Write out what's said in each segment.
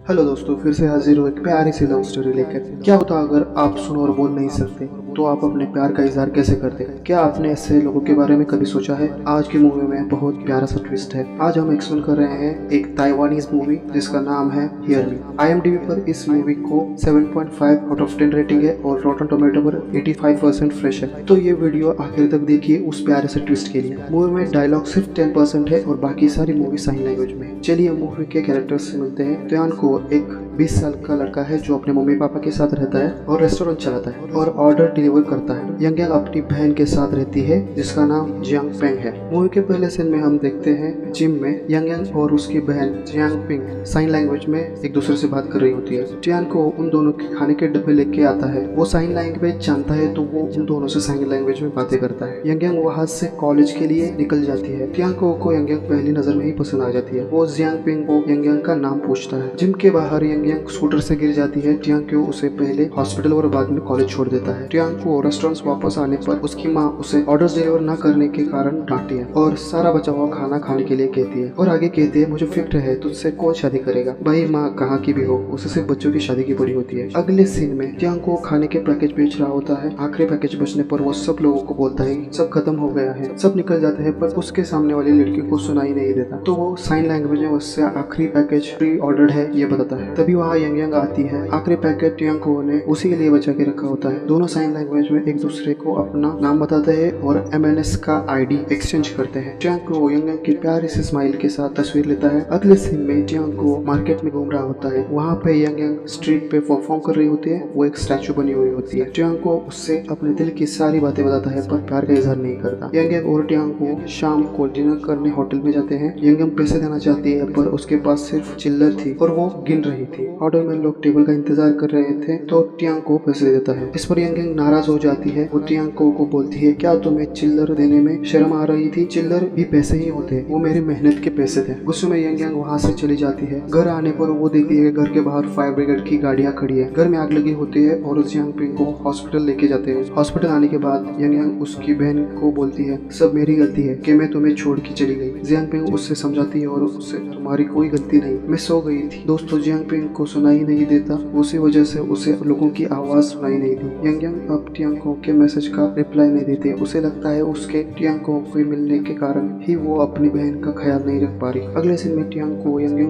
Hello दोस्तों, फिर से हाजिर हो एक प्यारी सी लव स्टोरी लेकर। क्या होता अगर आप सुनो और बोल नहीं सकते, तो आप अपने प्यार का इजहार कैसे करते? क्या आपने ऐसे लोगों के बारे में कभी सोचा है? आज की मूवी में बहुत प्यारा सा ट्विस्ट है। आज हम एक्सप्लेन कर रहे हैं एक ताइवानीज मूवी जिसका नाम है हियर मी। IMDb पर इस मूवी को 7.5 आउट ऑफ 10 रेटिंग है और रॉटन टोमेटो पर 85% फ्रेश है। तो ये वीडियो आखिर तक देखिए उस प्यारे से ट्विस्ट के लिए। मूवी में डायलॉग सिर्फ 10% है और बाकी सारी मूवी साइन लैंग्वेज में है। चलिए मूवी के कैरेक्टर्स से मिलते हैं। त्यान को एक 20 साल का लड़का है जो अपने मम्मी पापा के साथ रहता है और रेस्टोरेंट चलाता है और ऑर्डर डिलीवर करता है। यंग अपनी बहन के साथ रहती है जिसका नाम जियांग पेंग है। मूवी के पहले सीन में हम देखते हैं जिम में यंग और उसकी बहन जियांग पिंग साइन लैंग्वेज में एक दूसरे से बात कर रही होती है। जियान को उन दोनों के खाने के डब्बे लेके आता है। वो साइन लैंग्वेज जानता है तो वो उन दोनों से साइन लैंग्वेज में बातें करता है। यंग वहां से कॉलेज के लिए निकल जाती है। जियांग को यंग पहली नजर में ही पसंद आ जाती है। वो जियांग पिंग को यंग का नाम पूछता है। जिम के बाहर यंग स्कूटर से गिर जाती है। जियांग उसे पहले हॉस्पिटल और बाद में कॉलेज छोड़ देता है। जियांग को रेस्टोरेंट वापस आने पर उसकी माँ उसे ऑर्डर डिलीवर न करने के कारण डांटती है और सारा बचा हुआ खाना खाने के लिए कहती है और आगे कहती है मुझे फिक्र है तुझसे कौन शादी करेगा। भाई माँ कहाँ की भी हो, उसे सिर्फ बच्चों की शादी की पड़ी होती है। अगले सीन में जियांग को खाने के पैकेज बेच रहा होता है। आखिरी पैकेज बचने पर वो सब लोगों को बोलता है सब खत्म हो गया है। सब निकल जाते हैं पर उसके सामने वाली लड़की को सुनाई नहीं देता, तो वो साइन लैंग्वेज में उससे आखिरी पैकेज प्री ऑर्डर्ड है ये बताता है। तभी वहाँ यंग आती है। आखिरी पैकेट जियांग ने उसी के लिए बचा के रखा होता है। दोनों साइन लैंग्वेज में एक दूसरे को अपना नाम बताते हैं और MNS का ID एक्सचेंज करते हैं। जियांग यंग की प्यारी से स्माइल के साथ तस्वीर लेता है। अगले सीन में जियांग मार्केट में घूम रहा होता है। वहाँ पे यंग स्ट्रीट पे परफॉर्म कर रही होती है। वो एक स्टैचू बनी हुई होती है। जियांग उससे अपने दिल की सारी बातें बताता है पर प्यार का इजहार नहीं करता। यंग और जियांग शाम को डिनर करने होटल में जाते हैं। यंग पैसे देना चाहती है पर उसके पास सिर्फ चिल्लर थी और वो गिन रही थी। ऑर्डर में लोग टेबल का इंतजार कर रहे थे तो जियांग को पैसे देता है। इस पर यंग नाराज हो जाती है। वो जियांग को बोलती है क्या तुम्हें चिल्लर देने में शर्म आ रही थी? चिल्लर भी पैसे ही होते, वो मेरी मेहनत के पैसे थे। गुस्से में यंग वहाँ से चली जाती है। घर आने पर वो देखती है घर के बाहर फायर ब्रिगेड की गाड़ियाँ खड़ी है। घर में आग लगी होती है और जियांग पिंग को हॉस्पिटल लेके जाते हैं। हॉस्पिटल आने के बाद यंग उसकी बहन को बोलती है सब मेरी गलती है कि मैं तुम्हें छोड़ के चली गई। जियांग पिंग उससे समझाती है और उससे तुम्हारी कोई गलती नहीं, मैं सो गई थी। दोस्तों जियांग पिंग को सुनाई नहीं देता, उसी वजह से उसे लोगों की आवाज सुनाई नहीं दी। यंग अब जियांग के मैसेज का रिप्लाई नहीं देते। उसे लगता है उसके जियांग को मिलने के कारण ही वो अपनी बहन का ख्याल नहीं रख पा रही। अगले दिन में जियांग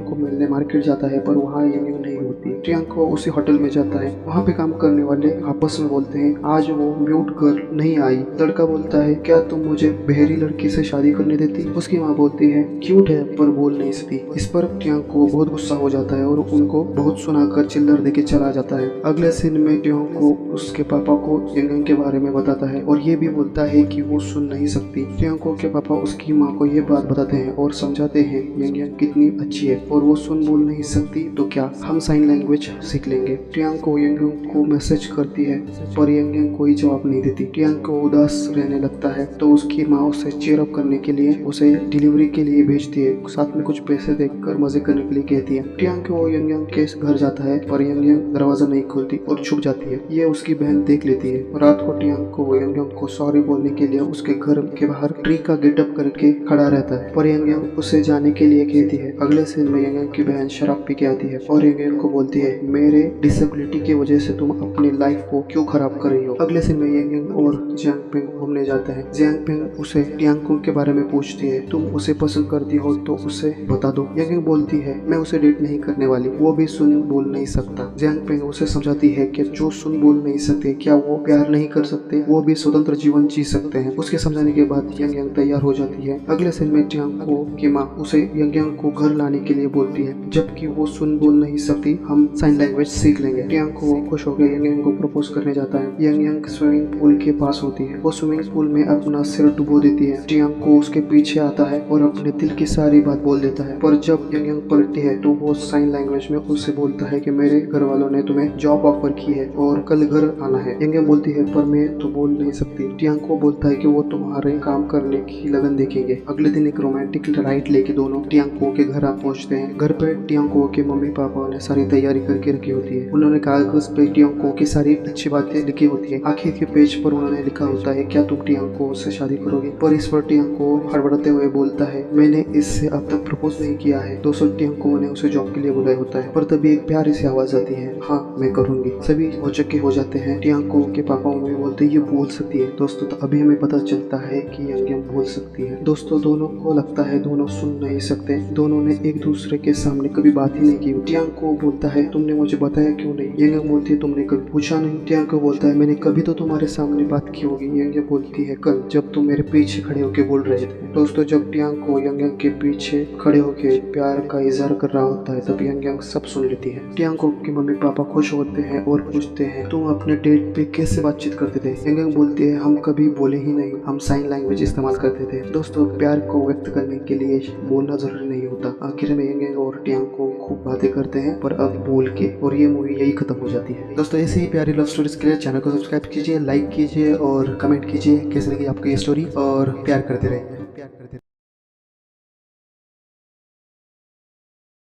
को मिलने मार्केट जाता है पर वहाँ यंग नहीं होती। जियांग उसी होटल में जाता है। वहाँ पे काम करने वाले आपस में बोलते हैं आज वो म्यूट गर्ल नहीं आई। लड़का बोलता है क्या तुम मुझे बहरी लड़की से शादी करने देती? उसकी माँ बोलती है क्यूट है पर बोल नहीं सकती। इस पर जियांग को बहुत गुस्सा हो जाता है और उनको बहुत सुनाकर चिल्लर देके चला जाता है। अगले सीन में जियांग को उसके पापा को यंग के बारे में बताता है और ये भी बोलता है कि वो सुन नहीं सकती। जियांग के पापा उसकी माँ को ये बात बताते हैं और समझाते हैं यंग कितनी अच्छी है और वो सुन बोल नहीं सकती तो क्या हम साइन लैंग्वेज सीख लेंगे। जियांग को मैसेज करती है पर यंग कोई जवाब नहीं देती। जियांग को उदास रहने लगता है तो उसकी माँ उसे चीयर अप करने के लिए उसे डिलीवरी के लिए भेजती है। साथ में कुछ पैसे देकर मजे करने के लिए कहती है। जियांग यंग के घर जाता है पर यंग दरवाजा नहीं खोलती और छुप जाती है। ये उसकी बहन देख लेती है। रात को जियांग यंग को सॉरी बोलने के लिए उसके घर के बाहर ट्री का गेटअप करके खड़ा रहता है पर यंग उसे जाने के लिए कहती है। अगले सीन में यंग की बहन शराब पी के आती है और यंग को बोलती है मेरे डिसेबिलिटी की वजह से तुम अपनी लाइफ को क्यों खराब कर रही हो। अगले सीन में यंग और जियांग पिंग घूमने जाते हैं। जियांग पिंग उसे जियांग के बारे में पूछती है तुम उसे पसंद करती हो तो उसे बता दो। यंग बोलती है मैं उसे डेट नहीं करने वाली, वो भी सुन बोल नहीं सकता। जियांग पिंग उसे समझाती है कि जो सुन बोल नहीं सकते क्या वो प्यार नहीं कर सकते, वो भी स्वतंत्र जीवन जी सकते हैं। उसके समझाने के बाद यंग तैयार हो जाती है। अगले सीन में जियांग की माँ उसे यंग को घर लाने के लिए बोलती है जबकि वो सुन बोल नहीं सकती, हम साइन लैंग्वेज सीख लेंगे। जियांग खुश होकर यंग को प्रपोज करने जाता है। यंग स्विमिंग पूल के पास होती है। वो स्विमिंग पूल में अपना सिर डुबो देती है। जियांग उसके पीछे आता है और अपने दिल की सारी बात बोल देता है पर जब यंग पलटती है तो वो साइन लैंग्वेज में उससे बोलता है कि मेरे घर वालों ने तुम्हें जॉब ऑफर की है और कल घर आना है। यंग बोलती है पर मैं तो बोल नहीं सकती। जियांग को बोलता है कि वो तुम्हारे काम करने की लगन देखेंगे। अगले दिन एक रोमांटिक राइड लेके दोनों जियांग के घर पहुंचते हैं। घर पे जियांग के मम्मी पापा ने सारी तैयारी करके रखी होती है। उन्होंने कागज पे जियांग की सारी अच्छी बातें लिखी होती है। आखिर के पेज पर उन्होंने लिखा होता है क्या तुम जियांग से शादी करोगे? पर इस पर जियांग हड़बड़ाते हुए बोलता है मैंने इससे अब तक प्रपोज नहीं किया है। दोस्तों जियांग ने उसे जॉब के लिए बुलाया होता है पर और तभी एक प्यारी सी आवाज आती है, हाँ मैं करूंगी। सभी औचके हो जाते हैं। टियांको के पापा मम्मी बोलते ये बोल सकती है। दोस्तों तो अभी हमें पता चलता है कि यंग बोल सकती है। दोस्तों दोनों को लगता है दोनों सुन नहीं सकते, दोनों ने एक दूसरे के सामने कभी बात ही नहीं की। टियांको बोलता है तुमने मुझे बताया क्यों नहीं। यंग बोलती है तुमने कभी पूछा नहीं। टियांको बोलता है मैंने कभी तो तुम्हारे सामने बात की होगी। यंग बोलती है कल, जब तुम मेरे पीछे खड़े होके बोल रहे थे। दोस्तों जब टियांको यंग के पीछे खड़े होके प्यार का इजहार कर रहा होता है तब यंग सब सुन लेती है। टियांको के मम्मी पापा खुश होते हैं और पूछते हैं तुम अपने डेट पे कैसे बातचीत करते थे। यंग बोलती है हम कभी बोले ही नहीं, हम साइन लैंग्वेज इस्तेमाल करते थे। दोस्तों प्यार को व्यक्त करने के लिए बोलना जरूरी नहीं होता। आखिर में यंग और टियांको खूब बातें करते हैं पर अब बोल के, और ये मूवी यही खत्म हो जाती है। दोस्तों ऐसे ही प्यारी लव स्टोरीज के लिए चैनल को सब्सक्राइब कीजिए, लाइक कीजिए और कमेंट कीजिए कैसे लगी आपको ये स्टोरी, और प्यार करते रहिए।